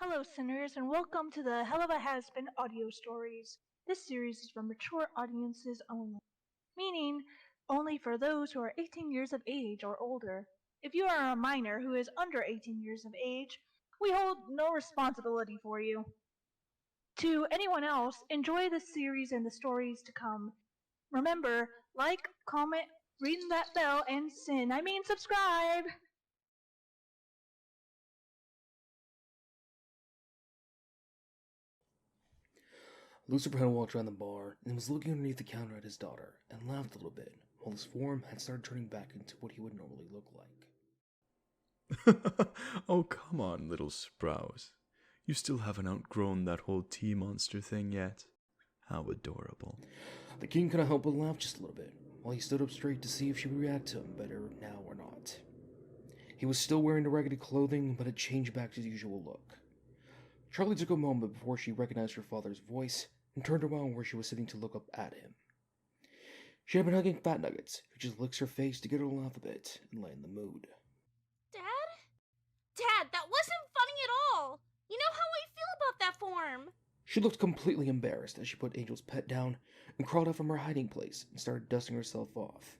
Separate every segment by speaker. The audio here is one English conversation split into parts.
Speaker 1: Hello, sinners, and welcome to the Helluva Hazbin audio stories. This series is for mature audiences only, meaning only for those who are 18 years of age or older. If you are a minor who is under 18 years of age, we hold no responsibility for you. To anyone else, enjoy this series and the stories to come. Remember, like, comment, ring that bell, and subscribe!
Speaker 2: Lucifer had walked around the bar and was looking underneath the counter at his daughter and laughed a little bit while his form had started turning back into what he would normally look like.
Speaker 3: Oh, come on, little Sprouse. You still haven't outgrown that whole tea monster thing yet. How adorable.
Speaker 2: The king couldn't help but laugh just a little bit while he stood up straight to see if she would react to him better now or not. He was still wearing the raggedy clothing, but had changed back to his usual look. Charlie took a moment before she recognized her father's voice and turned around where she was sitting to look up at him. She had been hugging Fat Nuggets, who just licks her face to get her to laugh a bit and lighten the mood.
Speaker 4: Dad, that wasn't funny at all! You know how I feel about that form!
Speaker 2: She looked completely embarrassed as she put Angel's pet down and crawled out from her hiding place and started dusting herself off.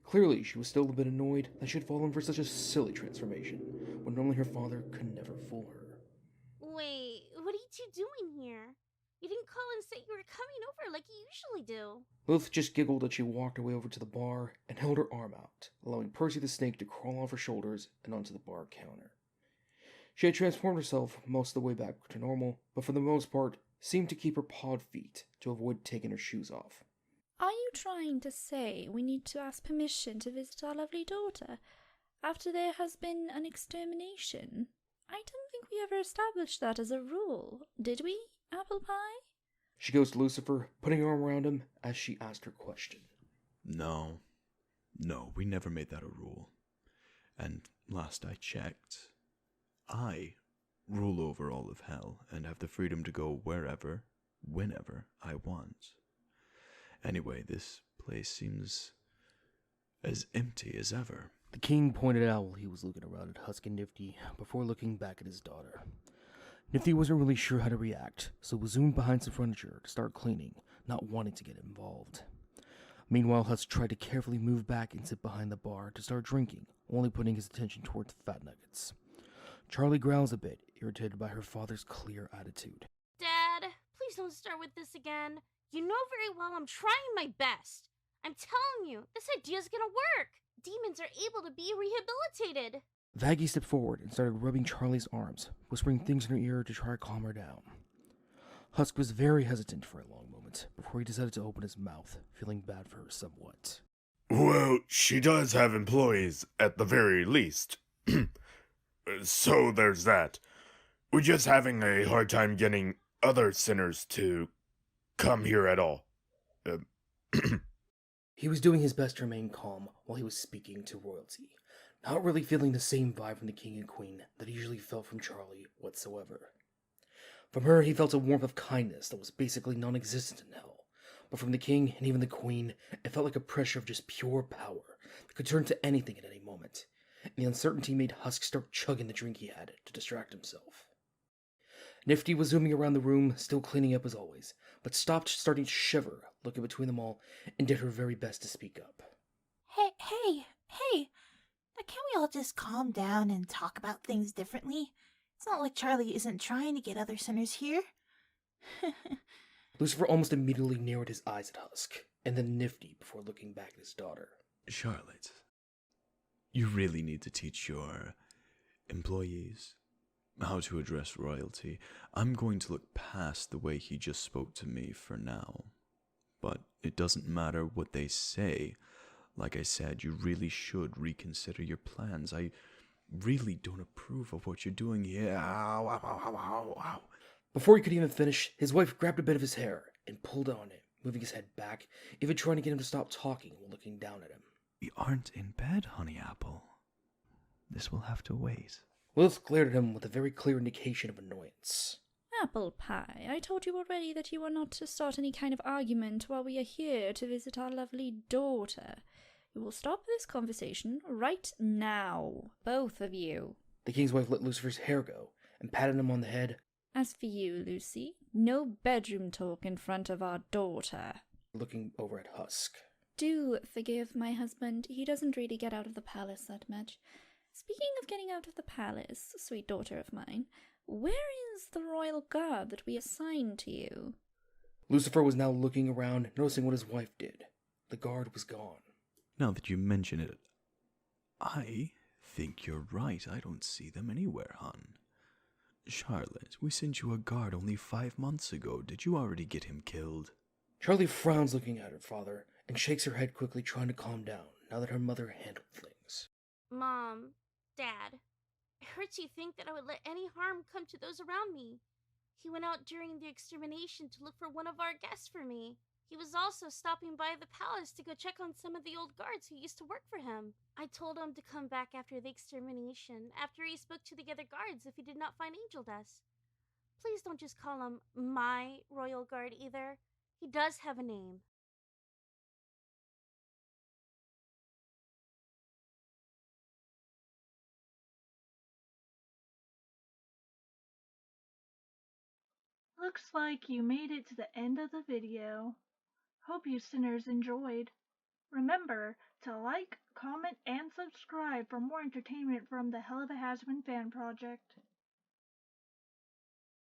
Speaker 2: Clearly, she was still a bit annoyed that she had fallen for such a silly transformation, when normally her father could never fool her.
Speaker 4: Wait, what are you two doing here? You didn't call and say you were coming over like you usually do.
Speaker 2: Lilith just giggled as she walked her way over to the bar and held her arm out, allowing Percy the snake to crawl off her shoulders and onto the bar counter. She had transformed herself most of the way back to normal, but for the most part, seemed to keep her pawed feet to avoid taking her shoes off.
Speaker 5: Are you trying to say we need to ask permission to visit our lovely daughter after there has been an extermination? I don't think we ever established that as a rule, did we, Apple Pie?
Speaker 2: She goes to Lucifer, putting her arm around him as she asked her question.
Speaker 3: No, we never made that a rule. And last I checked, I rule over all of hell and have the freedom to go wherever, whenever I want. Anyway, this place seems as empty as ever.
Speaker 2: The king pointed out while he was looking around at Husk and Nifty before looking back at his daughter. Nifty wasn't really sure how to react, so was zoomed behind some furniture to start cleaning, not wanting to get involved. Meanwhile, Husk tried to carefully move back and sit behind the bar to start drinking, only putting his attention towards the Fat Nuggets. Charlie growls a bit, irritated by her father's clear attitude.
Speaker 4: Dad, please don't start with this again. You know very well I'm trying my best. I'm telling you, this idea's gonna work. Demons are able to be rehabilitated.
Speaker 2: Vaggie stepped forward and started rubbing Charlie's arms, whispering things in her ear to try to calm her down. Husk was very hesitant for a long moment before he decided to open his mouth, feeling bad for her somewhat.
Speaker 6: Well, she does have employees, at the very least. So there's that. We're just having a hard time getting other sinners to come here at all.
Speaker 2: He was doing his best to remain calm while he was speaking to royalty, not really feeling the same vibe from the king and queen that he usually felt from Charlie whatsoever. From her, he felt a warmth of kindness that was basically non-existent in hell, but from the king and even the queen, it felt like a pressure of just pure power that could turn to anything at any moment, and the uncertainty made Husk start chugging the drink he had to distract himself. Nifty was zooming around the room, still cleaning up as always, but stopped starting to shiver, looking between them all, and did her very best to speak up.
Speaker 7: Hey, now can't we all just calm down and talk about things differently? It's not like Charlie isn't trying to get other sinners here.
Speaker 2: Lucifer almost immediately narrowed his eyes at Husk, and then Nifty before looking back at his daughter.
Speaker 3: Charlotte, you really need to teach your employees how to address royalty. I'm going to look past the way he just spoke to me for now. But it doesn't matter what they say. Like I said, you really should reconsider your plans. I really don't approve of what you're doing here. Ow, ow, ow, ow, ow.
Speaker 2: Before he could even finish, his wife grabbed a bit of his hair and pulled on it, moving his head back, even trying to get him to stop talking while looking down at him.
Speaker 3: We aren't in bed, honey apple. This will have to wait.
Speaker 2: Lilith glared at him with a very clear indication of annoyance.
Speaker 5: Apple Pie, I told you already that you are not to start any kind of argument while we are here to visit our lovely daughter. You will stop this conversation right now, both of you.
Speaker 2: The king's wife let Lucifer's hair go, and patted him on the head.
Speaker 5: As for you, Lucy, no bedroom talk in front of our daughter.
Speaker 2: Looking over at Husk.
Speaker 5: Do forgive my husband. He doesn't really get out of the palace that much. Speaking of getting out of the palace, sweet daughter of mine, where is the royal guard that we assigned to you?
Speaker 2: Lucifer was now looking around, noticing what his wife did. The guard was gone.
Speaker 3: Now that you mention it, I think you're right. I don't see them anywhere, hon. Charlotte, we sent you a guard only 5 months ago. Did you already get him killed?
Speaker 2: Charlie frowns looking at her father and shakes her head quickly, trying to calm down now that her mother handled things.
Speaker 4: Mom, Dad, it hurts you think that I would let any harm come to those around me. He went out during the extermination to look for one of our guests for me. He was also stopping by the palace to go check on some of the old guards who used to work for him. I told him to come back after the extermination, after he spoke to the other guards if he did not find Angel Dust. Please don't just call him my royal guard either. He does have a name.
Speaker 1: Looks like you made it to the end of the video. Hope you sinners enjoyed. Remember to like, comment, and subscribe for more entertainment from the Helluva Hazbin fan project.